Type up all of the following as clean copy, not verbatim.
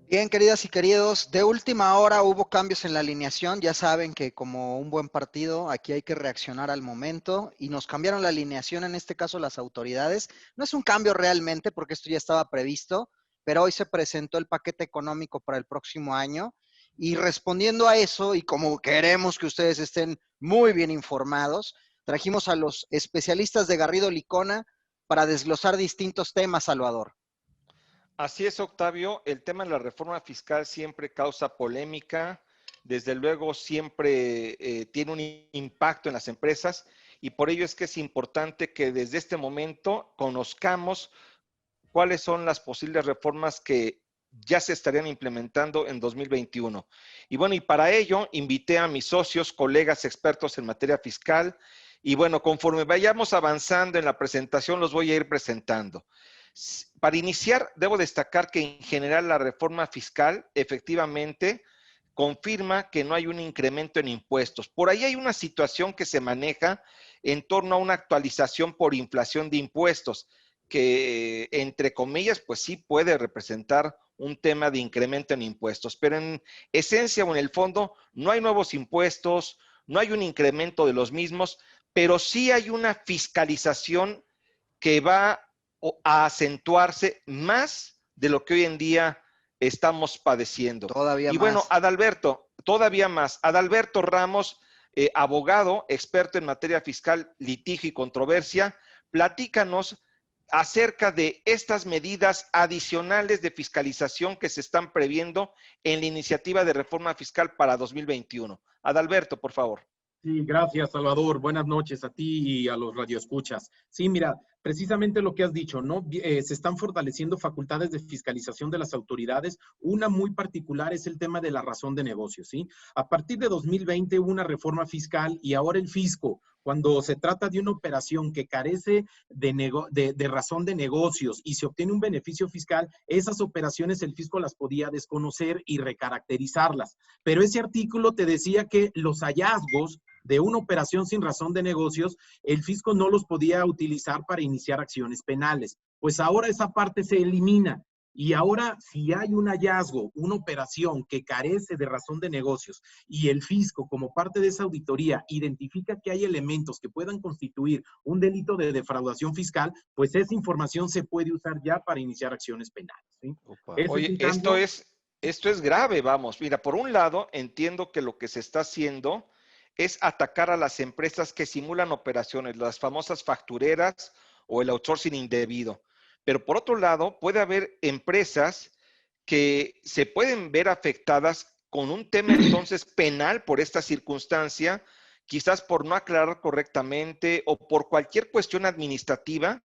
Bien, queridas y queridos, de última hora hubo cambios en la alineación. Ya saben que como un buen partido, aquí hay que reaccionar al momento y nos cambiaron la alineación, en este caso las autoridades. No es un cambio realmente porque esto ya estaba previsto, pero hoy se presentó el paquete económico para el próximo año y respondiendo a eso y como queremos que ustedes estén muy bien informados, trajimos a los especialistas de Garrido Licona para desglosar distintos temas, Salvador. Así es, Octavio. El tema de la reforma fiscal siempre causa polémica, desde luego siempre tiene un impacto en las empresas y por ello es que es importante que desde este momento conozcamos cuáles son las posibles reformas que ya se estarían implementando en 2021. Y bueno, y para ello invité a mis socios, colegas expertos en materia fiscal y bueno, conforme vayamos avanzando en la presentación los voy a ir presentando. Para iniciar, debo destacar que en general la reforma fiscal efectivamente confirma que no hay un incremento en impuestos. Por ahí hay una situación que se maneja en torno a una actualización por inflación de impuestos, que entre comillas, pues sí puede representar un tema de incremento en impuestos, pero en esencia o en el fondo no hay nuevos impuestos, no hay un incremento de los mismos, pero sí hay una fiscalización que va a acentuarse más de lo que hoy en día estamos padeciendo. Todavía Y bueno, más. Adalberto, todavía más. Adalberto Ramos, abogado, experto en materia fiscal, litigio y controversia, platícanos acerca de estas medidas adicionales de fiscalización que se están previendo en la iniciativa de reforma fiscal para 2021. Adalberto, por favor. Sí, gracias, Salvador. Buenas noches a ti y a los radioescuchas. Sí, mira, precisamente lo que has dicho, ¿no? Se están fortaleciendo facultades de fiscalización de las autoridades. Una muy particular es el tema de la razón de negocios, ¿sí? A partir de 2020 hubo una reforma fiscal y ahora el fisco, cuando se trata de una operación que carece de razón de negocios y se obtiene un beneficio fiscal, esas operaciones el fisco las podía desconocer y recaracterizarlas. Pero ese artículo te decía que los hallazgos de una operación sin razón de negocios, el fisco no los podía utilizar para iniciar acciones penales. Pues ahora esa parte se elimina. Y ahora, si hay un hallazgo, una operación que carece de razón de negocios y el fisco, como parte de esa auditoría, identifica que hay elementos que puedan constituir un delito de defraudación fiscal, pues esa información se puede usar ya para iniciar acciones penales, ¿sí? Oye, esto es grave, vamos. Mira, por un lado, entiendo que lo que se está haciendo es atacar a las empresas que simulan operaciones, las famosas factureras o el outsourcing indebido. Pero por otro lado, puede haber empresas que se pueden ver afectadas con un tema entonces penal por esta circunstancia, quizás por no aclarar correctamente o por cualquier cuestión administrativa,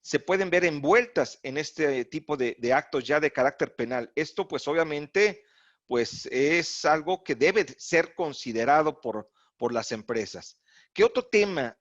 se pueden ver envueltas en este tipo de actos ya de carácter penal. Esto pues obviamente pues es algo que debe ser considerado por las empresas. ¿Qué otro tema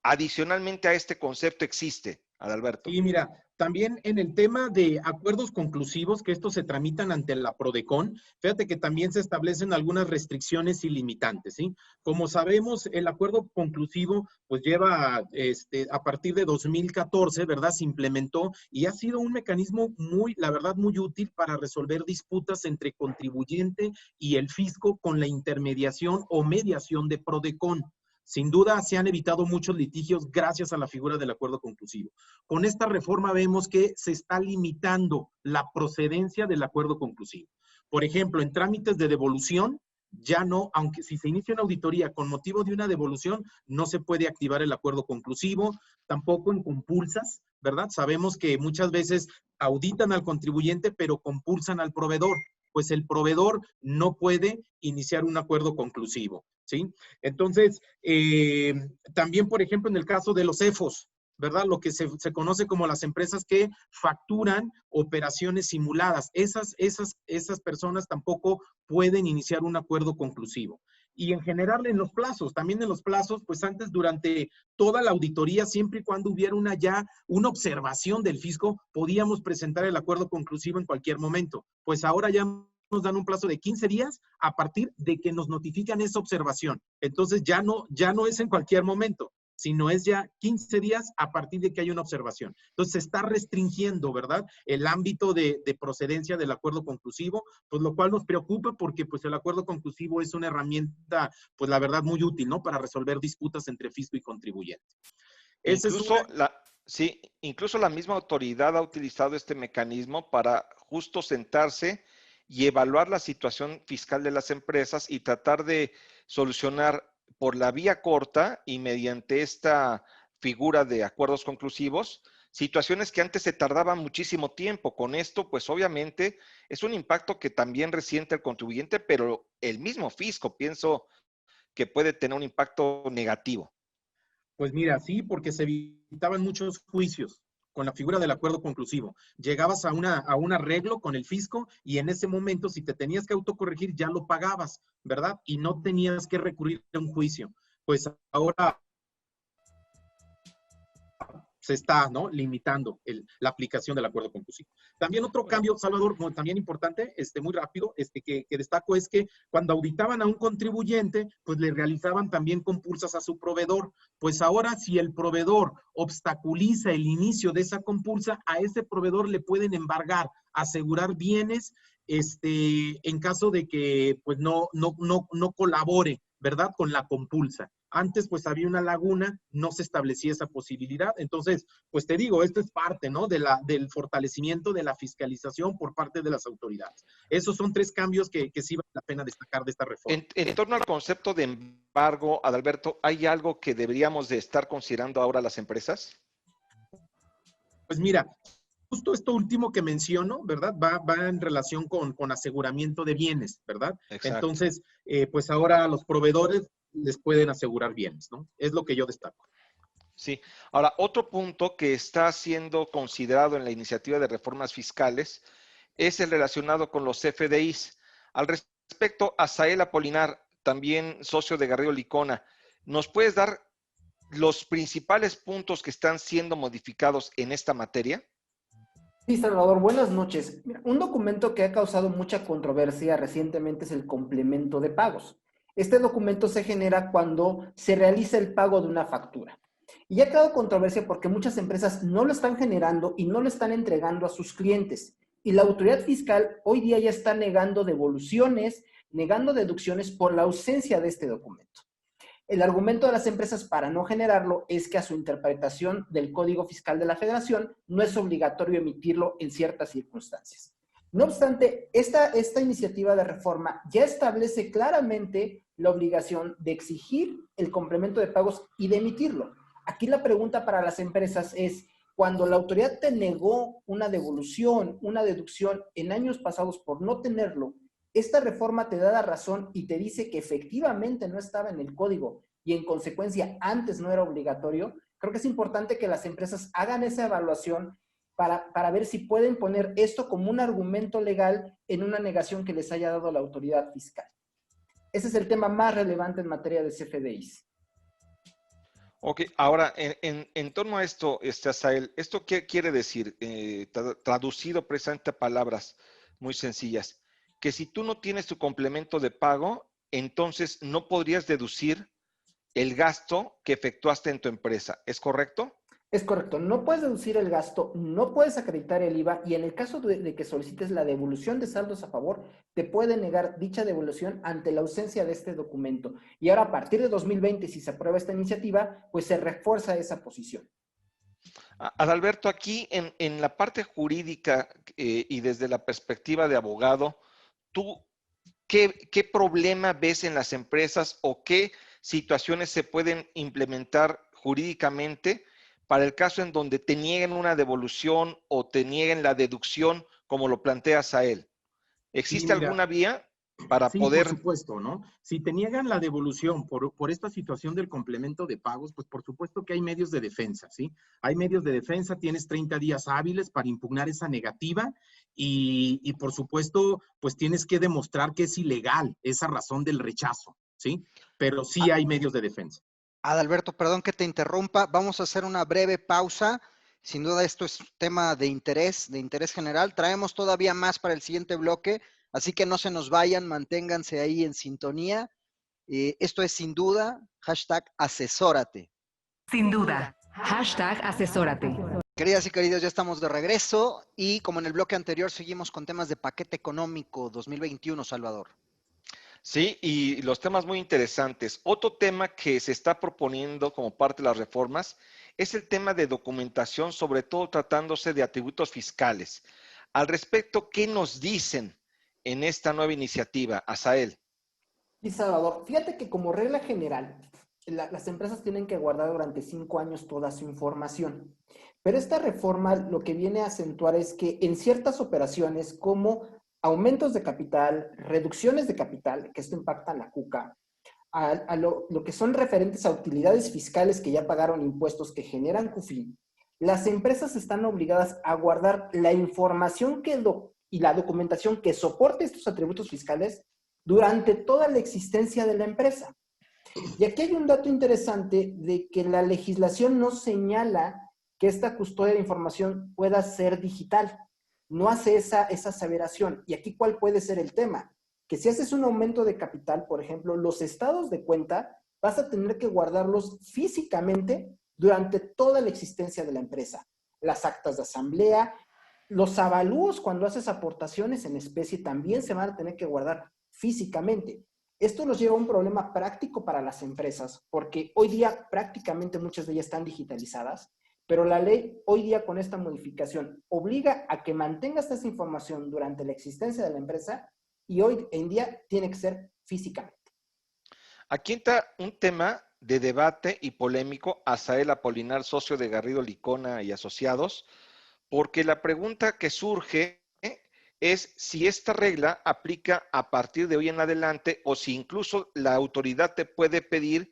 adicionalmente a este concepto existe, Adalberto? Sí, mira, también en el tema de acuerdos conclusivos, que estos se tramitan ante la PRODECON, fíjate que también se establecen algunas restricciones y limitantes, ¿sí? Como sabemos, el acuerdo conclusivo, pues lleva, a partir de 2014, ¿verdad? Se implementó y ha sido un mecanismo muy, la verdad, muy útil para resolver disputas entre contribuyente y el fisco con la intermediación o mediación de PRODECON. Sin duda se han evitado muchos litigios gracias a la figura del acuerdo conclusivo. Con esta reforma vemos que se está limitando la procedencia del acuerdo conclusivo. Por ejemplo, en trámites de devolución, ya no, aunque si se inicia una auditoría con motivo de una devolución, no se puede activar el acuerdo conclusivo, tampoco en compulsas, ¿verdad? Sabemos que muchas veces auditan al contribuyente, pero compulsan al proveedor, pues el proveedor no puede iniciar un acuerdo conclusivo, ¿sí? Entonces, también, por ejemplo, en el caso de los EFOS, ¿verdad? Lo que se conoce como las empresas que facturan operaciones simuladas. Esas personas tampoco pueden iniciar un acuerdo conclusivo. Y en general en los plazos, también en los plazos, pues antes durante toda la auditoría, siempre y cuando hubiera una observación del fisco, podíamos presentar el acuerdo conclusivo en cualquier momento. Pues ahora ya nos dan un plazo de 15 días a partir de que nos notifican esa observación. Entonces ya no es en cualquier momento. sino es ya 15 días a partir de que hay una observación. Entonces, se está restringiendo, ¿verdad?, el ámbito de procedencia del acuerdo conclusivo, pues lo cual nos preocupa porque pues el acuerdo conclusivo es una herramienta, pues la verdad, muy útil, ¿no?, para resolver disputas entre fisco y contribuyente. Esa es una... Sí, incluso la misma autoridad ha utilizado este mecanismo para justo sentarse y evaluar la situación fiscal de las empresas y tratar de solucionar por la vía corta y mediante esta figura de acuerdos conclusivos, situaciones que antes se tardaban muchísimo tiempo. Con esto, pues obviamente es un impacto que también resiente al contribuyente, pero el mismo fisco pienso que puede tener un impacto negativo. Pues mira, sí, porque se evitaban muchos juicios con la figura del acuerdo conclusivo. Llegabas a un arreglo con el fisco y en ese momento, si te tenías que autocorregir, ya lo pagabas, ¿verdad? Y no tenías que recurrir a un juicio. Pues ahora se está, ¿no?, limitando la aplicación del acuerdo conclusivo. También otro cambio, Salvador, también importante, muy rápido, que destaco es que cuando auditaban a un contribuyente, pues le realizaban también compulsas a su proveedor. Pues ahora, si el proveedor obstaculiza el inicio de esa compulsa, a ese proveedor le pueden embargar, asegurar bienes, en caso de que pues no colabore, ¿verdad?, con la compulsa. Antes, pues, había una laguna, no se establecía esa posibilidad. Entonces, pues, te digo, esto es parte, ¿no?, del fortalecimiento de la fiscalización por parte de las autoridades. Esos son 3 cambios que sí vale la pena destacar de esta reforma. En torno al concepto de embargo, Adalberto, ¿hay algo que deberíamos de estar considerando ahora las empresas? Pues mira, justo esto último que menciono, ¿verdad?, va en relación con aseguramiento de bienes, ¿verdad? Exacto. Entonces, pues ahora los proveedores les pueden asegurar bienes, ¿no? Es lo que yo destaco. Sí. Ahora, otro punto que está siendo considerado en la iniciativa de reformas fiscales es el relacionado con los FDIs. Al respecto, Asael Apolinar, también socio de Garrido Licona, ¿nos puedes dar los principales puntos que están siendo modificados en esta materia? Sí, Salvador, buenas noches. Mira, un documento que ha causado mucha controversia recientemente es el complemento de pagos. Este documento se genera cuando se realiza el pago de una factura. Y ha creado controversia porque muchas empresas no lo están generando y no lo están entregando a sus clientes. Y la autoridad fiscal hoy día ya está negando devoluciones, negando deducciones por la ausencia de este documento. El argumento de las empresas para no generarlo es que a su interpretación del Código Fiscal de la Federación no es obligatorio emitirlo en ciertas circunstancias. No obstante, esta iniciativa de reforma ya establece claramente la obligación de exigir el complemento de pagos y de emitirlo. Aquí la pregunta para las empresas es, cuando la autoridad te negó una devolución, una deducción en años pasados por no tenerlo, esta reforma te da la razón y te dice que efectivamente no estaba en el código y en consecuencia antes no era obligatorio. Creo que es importante que las empresas hagan esa evaluación para ver si pueden poner esto como un argumento legal en una negación que les haya dado la autoridad fiscal. Ese es el tema más relevante en materia de CFDIs. Ok, ahora, en torno a esto, Asael, ¿esto qué quiere decir? Traducido precisamente a palabras muy sencillas, que si tú no tienes tu complemento de pago, entonces no podrías deducir el gasto que efectuaste en tu empresa, ¿es correcto? Es correcto, no puedes deducir el gasto, no puedes acreditar el IVA y en el caso de que solicites la devolución de saldos a favor, te puede negar dicha devolución ante la ausencia de este documento. Y ahora a partir de 2020, si se aprueba esta iniciativa, pues se refuerza esa posición. Adalberto, aquí en la parte jurídica y desde la perspectiva de abogado, ¿tú qué problema ves en las empresas o qué situaciones se pueden implementar jurídicamente para el caso en donde te nieguen una devolución o te nieguen la deducción, como lo planteas a él? Sí, ¿Existe mira, alguna vía para sí, por poder... supuesto, ¿no? Si te niegan la devolución por esta situación del complemento de pagos, pues por supuesto que hay medios de defensa, ¿sí? Hay medios de defensa, tienes 30 días hábiles para impugnar esa negativa y por supuesto, pues tienes que demostrar que es ilegal esa razón del rechazo, ¿sí? Pero sí hay medios de defensa. Adalberto, perdón que te interrumpa. Vamos a hacer una breve pausa. Sin duda esto es tema de interés general. Traemos todavía más para el siguiente bloque, así que no se nos vayan, manténganse ahí en sintonía. Esto es sin duda, hashtag asesórate. Sin duda. #asesórate. Queridas y queridos, ya estamos de regreso y como en el bloque anterior seguimos con temas de paquete económico 2021, Salvador. Sí, y los temas muy interesantes. Otro tema que se está proponiendo como parte de las reformas es el tema de documentación, sobre todo tratándose de atributos fiscales. Al respecto, ¿qué nos dicen en esta nueva iniciativa, Asael? Y Salvador, fíjate que como regla general, las empresas tienen que guardar durante 5 años toda su información. Pero esta reforma lo que viene a acentuar es que en ciertas operaciones como aumentos de capital, reducciones de capital, que esto impacta en la CUCA, a lo que son referentes a utilidades fiscales que ya pagaron impuestos que generan CUFI, las empresas están obligadas a guardar la información y la documentación que soporte estos atributos fiscales durante toda la existencia de la empresa. Y aquí hay un dato interesante de que la legislación no señala que esta custodia de información pueda ser digital. No hace esa aseveración. Y aquí, ¿cuál puede ser el tema? Que si haces un aumento de capital, por ejemplo, los estados de cuenta vas a tener que guardarlos físicamente durante toda la existencia de la empresa. Las actas de asamblea, los avalúos cuando haces aportaciones en especie también se van a tener que guardar físicamente. Esto nos lleva a un problema práctico para las empresas, porque hoy día prácticamente muchas de ellas están digitalizadas, pero la ley hoy día con esta modificación obliga a que mantengas esta información durante la existencia de la empresa y hoy en día tiene que ser físicamente. Aquí entra un tema de debate y polémico, Asael Apolinar, socio de Garrido Licona y Asociados, porque la pregunta que surge es si esta regla aplica a partir de hoy en adelante o si incluso la autoridad te puede pedir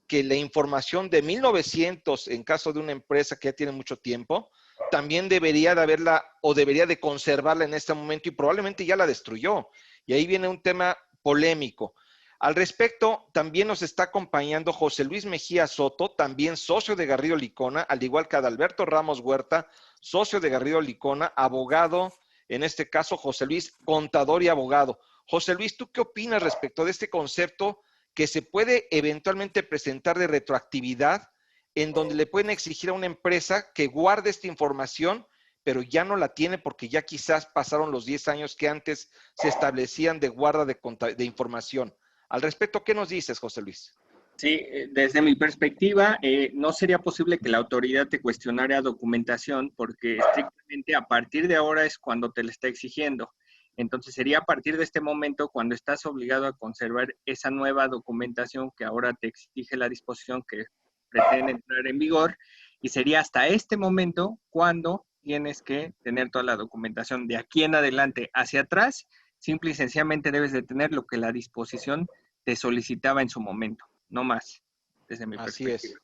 que la información de 1900, en caso de una empresa que ya tiene mucho tiempo, también debería de haberla o debería de conservarla en este momento y probablemente ya la destruyó. Y ahí viene un tema polémico. Al respecto, también nos está acompañando José Luis Mejía Soto, también socio de Garrido Licona, al igual que Adalberto Ramos Huerta, socio de Garrido Licona, abogado, en este caso José Luis, contador y abogado. José Luis, ¿tú qué opinas respecto de este concepto que se puede eventualmente presentar de retroactividad, en donde le pueden exigir a una empresa que guarde esta información, pero ya no la tiene porque ya quizás pasaron los 10 años que antes se establecían de guarda de información? Al respecto, ¿qué nos dices, José Luis? Sí, desde mi perspectiva, no sería posible que la autoridad te cuestionara documentación porque estrictamente a partir de ahora es cuando te la está exigiendo. Entonces sería a partir de este momento cuando estás obligado a conservar esa nueva documentación que ahora te exige la disposición que pretende entrar en vigor y sería hasta este momento cuando tienes que tener toda la documentación. De aquí en adelante hacia atrás, simple y sencillamente debes de tener lo que la disposición te solicitaba en su momento, no más, desde mi perspectiva. Así es.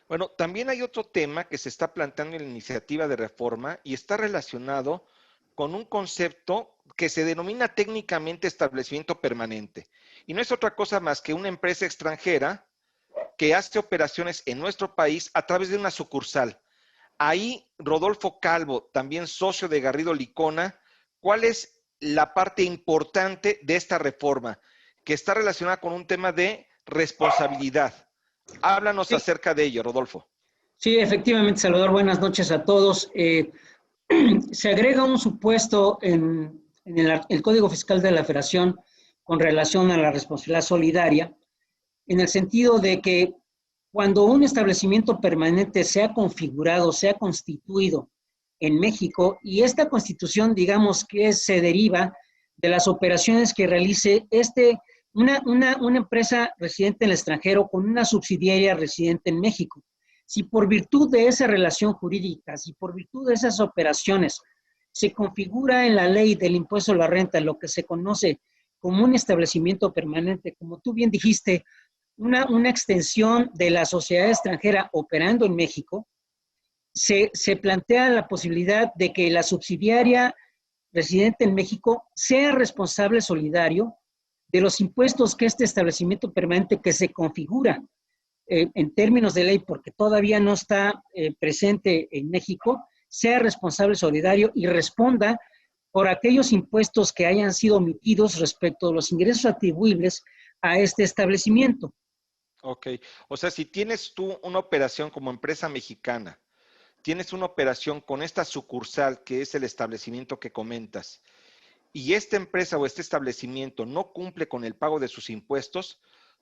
Bueno, también hay otro tema que se está planteando en la iniciativa de reforma y está relacionado con un concepto que se denomina técnicamente establecimiento permanente. Y no es otra cosa más que una empresa extranjera que hace operaciones en nuestro país a través de una sucursal. Ahí, Rodolfo Calvo, también socio de Garrido Licona, ¿cuál es la parte importante de esta reforma? Que está relacionada con un tema de responsabilidad. Háblanos acerca de ello, Rodolfo. Sí, efectivamente, Salvador, buenas noches a todos. Se agrega un supuesto en el Código Fiscal de la Federación con relación a la responsabilidad solidaria, en el sentido de que cuando un establecimiento permanente se ha configurado, se ha constituido en México, y esta constitución, digamos que se deriva de las operaciones que realice una empresa residente en el extranjero con una subsidiaria residente en México. Si por virtud de esa relación jurídica, si por virtud de esas operaciones se configura en la ley del impuesto a la renta lo que se conoce como un establecimiento permanente, como tú bien dijiste, una extensión de la sociedad extranjera operando en México, se plantea la posibilidad de que la subsidiaria residente en México sea responsable solidario de los impuestos que este establecimiento permanente que se configura en términos de ley, porque todavía no está presente en México, sea responsable solidario y responda por aquellos impuestos que hayan sido omitidos respecto a los ingresos atribuibles a este establecimiento. Ok. O sea, si tienes tú una operación como empresa mexicana, tienes una operación con esta sucursal que es el establecimiento que comentas, y esta empresa o este establecimiento no cumple con el pago de sus impuestos,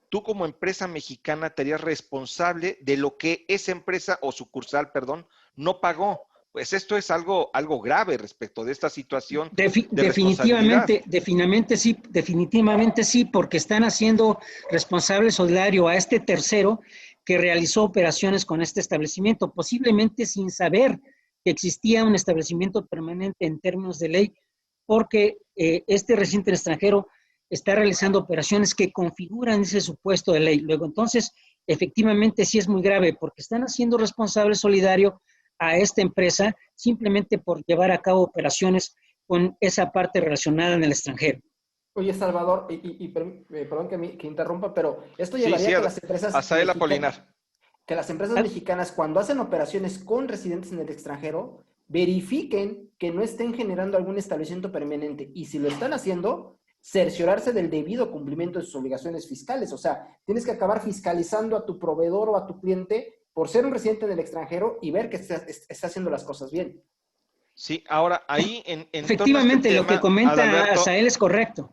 tú como empresa mexicana te harías responsable de lo que esa empresa o sucursal, perdón, no pagó. Pues esto es algo grave respecto de esta situación de responsabilidad. Definitivamente sí, porque están haciendo responsable solidario a este tercero que realizó operaciones con este establecimiento, posiblemente sin saber que existía un establecimiento permanente en términos de ley, porque este residente extranjero está realizando operaciones que configuran ese supuesto de ley. Luego, entonces, efectivamente sí es muy grave, porque están haciendo responsable solidario a esta empresa simplemente por llevar a cabo operaciones con esa parte relacionada en el extranjero. Oye, Salvador, perdón que interrumpa, pero esto Sí, llevaría sí, a que las empresas Azael Apolinar. mexicanas, cuando hacen operaciones con residentes en el extranjero, verifiquen que no estén generando algún establecimiento permanente. Y si lo están haciendo, cerciorarse del debido cumplimiento de sus obligaciones fiscales. O sea, tienes que acabar fiscalizando a tu proveedor o a tu cliente por ser un residente en el extranjero y ver que está haciendo las cosas bien. Sí, ahora ahí en torno a este Efectivamente, lo que tema, comenta Azael es correcto.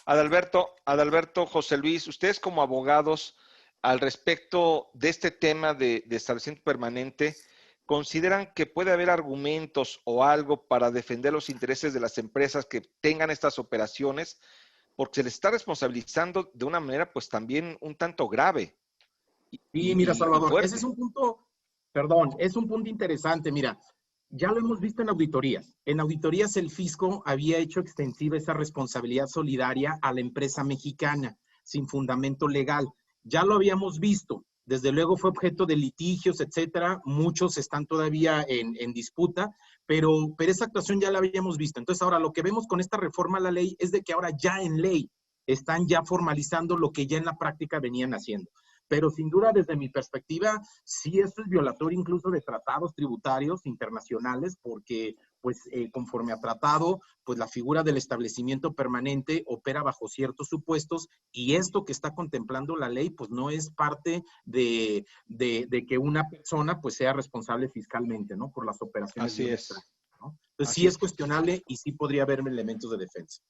Adalberto, José Luis, ustedes como abogados, al respecto de este tema de establecimiento permanente, ¿consideran que puede haber argumentos o algo para defender los intereses de las empresas que tengan estas operaciones? Porque se les está responsabilizando de una manera pues también un tanto grave Sí, mira, y Salvador, ese es fuerte. un punto, perdón, es un punto interesante. Mira, ya lo hemos visto en auditorías. En auditorías el fisco había hecho extensiva esa responsabilidad solidaria a la empresa mexicana, sin fundamento legal. Ya lo habíamos visto. Desde luego fue objeto de litigios, etcétera. Muchos están todavía en disputa, pero esa actuación ya la habíamos visto. Entonces, ahora lo que vemos con esta reforma a la ley es de que ahora ya en ley están ya formalizando lo que ya en la práctica venían haciendo. Pero sin duda, desde mi perspectiva, sí esto es violatorio incluso de tratados tributarios internacionales, porque pues conforme a tratado, pues la figura del establecimiento permanente opera bajo ciertos supuestos y esto que está contemplando la ley, pues no es parte de que una persona pues sea responsable fiscalmente, ¿no? Por las operaciones de Así un es, extranjero, ¿no? Entonces así sí es es. cuestionable y sí podría haber elementos de defensa.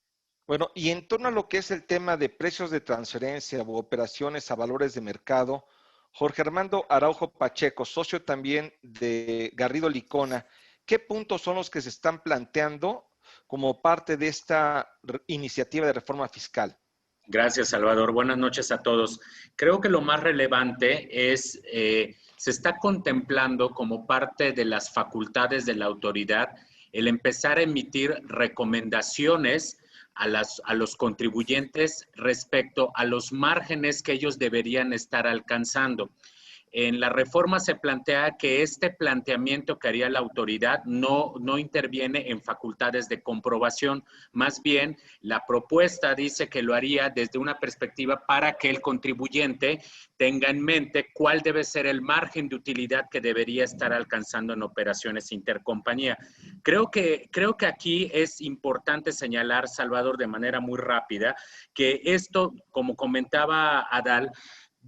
Bueno, y en torno a lo que es el tema de precios de transferencia o operaciones a valores de mercado, Jorge Armando Araujo Pacheco, socio también de Garrido Licona, ¿qué puntos son los que se están planteando como parte de esta iniciativa de reforma fiscal? Gracias, Salvador. Buenas noches a todos. Creo que lo más relevante es, se está contemplando como parte de las facultades de la autoridad el empezar a emitir recomendaciones a los contribuyentes respecto a los márgenes que ellos deberían estar alcanzando. En la reforma se plantea que este planteamiento que haría la autoridad no interviene en facultades de comprobación, más bien la propuesta dice que lo haría desde una perspectiva para que el contribuyente tenga en mente cuál debe ser el margen de utilidad que debería estar alcanzando en operaciones intercompañía. Creo que aquí es importante señalar, Salvador, de manera muy rápida, que esto, como comentaba Adal,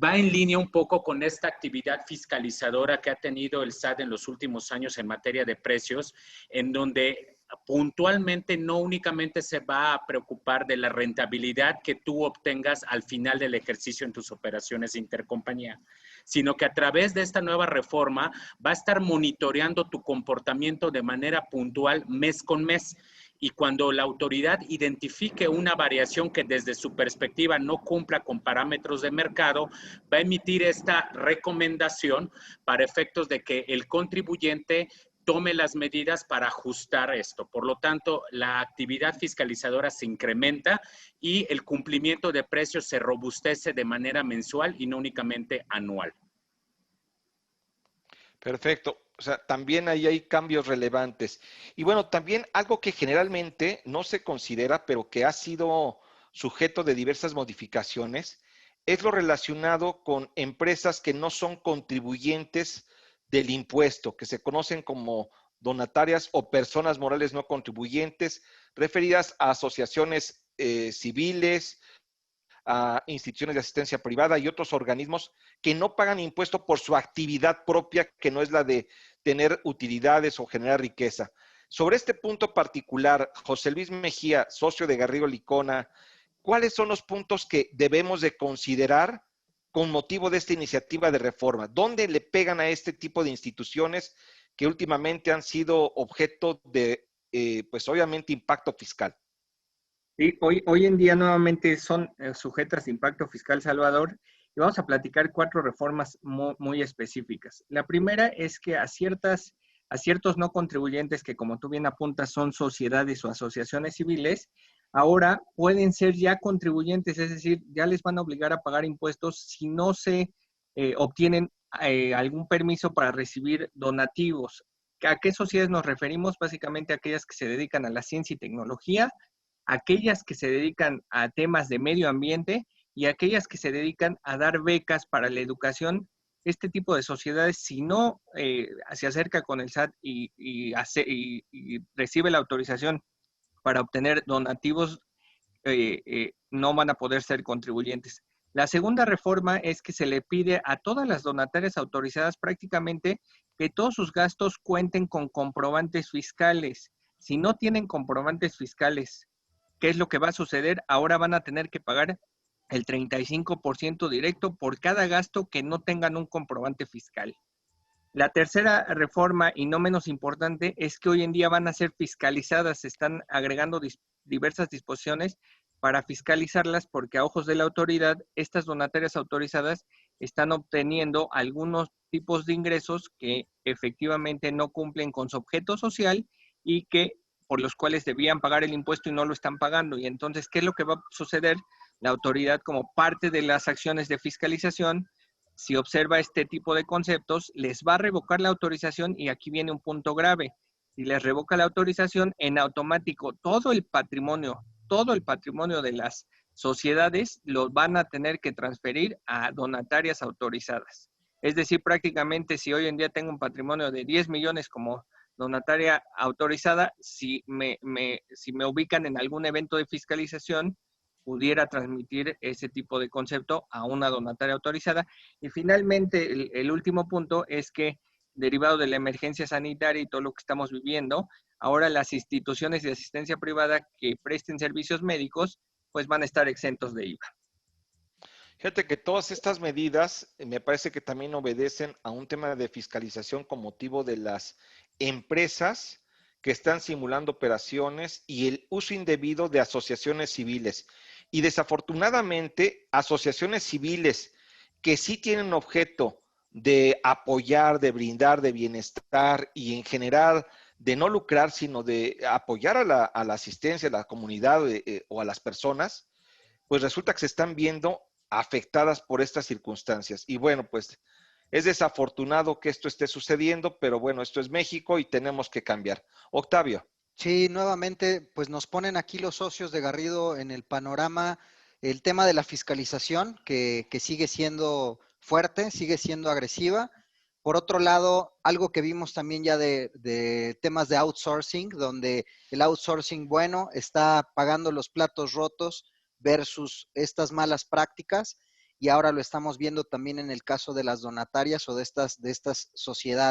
va en línea un poco con esta actividad fiscalizadora que ha tenido el SAT en los últimos años en materia de precios, en donde puntualmente no únicamente se va a preocupar de la rentabilidad que tú obtengas al final del ejercicio en tus operaciones de intercompañía, sino que a través de esta nueva reforma va a estar monitoreando tu comportamiento de manera puntual mes con mes. Y cuando la autoridad identifique una variación que desde su perspectiva no cumpla con parámetros de mercado, va a emitir esta recomendación para efectos de que el contribuyente tome las medidas para ajustar esto. Por lo tanto, la actividad fiscalizadora se incrementa y el cumplimiento de precios se robustece de manera mensual y no únicamente anual. Perfecto. O sea, también ahí hay cambios relevantes. Y bueno, también algo que generalmente no se considera, pero que ha sido sujeto de diversas modificaciones, es lo relacionado con empresas que no son contribuyentes del impuesto, que se conocen como donatarias o personas morales no contribuyentes, referidas a asociaciones civiles, a instituciones de asistencia privada y otros organismos que no pagan impuesto por su actividad propia, que no es la de tener utilidades o generar riqueza. Sobre este punto particular, José Luis Mejía, socio de Garrido Licona, ¿cuáles son los puntos que debemos de considerar con motivo de esta iniciativa de reforma? ¿Dónde le pegan a este tipo de instituciones que últimamente han sido objeto de, pues obviamente, impacto fiscal? Sí, hoy en día nuevamente son sujetas de impacto fiscal, Salvador, y vamos a platicar 4 reformas muy específicas. La primera es que a ciertos no contribuyentes que, como tú bien apuntas, son sociedades o asociaciones civiles, ahora pueden ser ya contribuyentes, es decir, ya les van a obligar a pagar impuestos si no se obtienen algún permiso para recibir donativos. ¿A qué sociedades nos referimos? Básicamente a aquellas que se dedican a la ciencia y tecnología, aquellas que se dedican a temas de medio ambiente y aquellas que se dedican a dar becas para la educación. Este tipo de sociedades, si no se acerca con el SAT y recibe la autorización para obtener donativos, no van a poder ser contribuyentes. La segunda reforma es que se le pide a todas las donatarias autorizadas prácticamente que todos sus gastos cuenten con comprobantes fiscales. Si no tienen comprobantes fiscales, ¿qué es lo que va a suceder? Ahora van a tener que pagar el 35% directo por cada gasto que no tengan un comprobante fiscal. La tercera reforma, y no menos importante, es que hoy en día van a ser fiscalizadas. Se están agregando diversas disposiciones para fiscalizarlas porque a ojos de la autoridad, estas donatarias autorizadas están obteniendo algunos tipos de ingresos que efectivamente no cumplen con su objeto social y que por los cuales debían pagar el impuesto y no lo están pagando. Y entonces, ¿qué es lo que va a suceder? La autoridad, como parte de las acciones de fiscalización, si observa este tipo de conceptos, les va a revocar la autorización y aquí viene un punto grave. Si les revoca la autorización, en automático todo el patrimonio de las sociedades lo van a tener que transferir a donatarias autorizadas. Es decir, prácticamente si hoy en día tengo un patrimonio de 10 millones como donataria autorizada, si me ubican en algún evento de fiscalización, pudiera transmitir ese tipo de concepto a una donataria autorizada. Y finalmente, el último punto es que, derivado de la emergencia sanitaria y todo lo que estamos viviendo, ahora las instituciones de asistencia privada que presten servicios médicos, pues van a estar exentos de IVA. Fíjate que todas estas medidas me parece que también obedecen a un tema de fiscalización con motivo de las empresas que están simulando operaciones y el uso indebido de asociaciones civiles. Y desafortunadamente, asociaciones civiles que sí tienen objeto de apoyar, de brindar, de bienestar y en general de no lucrar, sino de apoyar a la asistencia, a la comunidad o a las personas, pues resulta que se están viendo afectadas por estas circunstancias. Y bueno, pues es desafortunado que esto esté sucediendo, pero bueno, esto es México y tenemos que cambiar. Octavio. Sí, nuevamente, pues nos ponen aquí los socios de Garrido en el panorama el tema de la fiscalización, que sigue siendo fuerte, sigue siendo agresiva. Por otro lado, algo que vimos también ya de temas de outsourcing, donde el outsourcing bueno está pagando los platos rotos versus estas malas prácticas, y ahora lo estamos viendo también en el caso de las donatarias o de estas sociedades.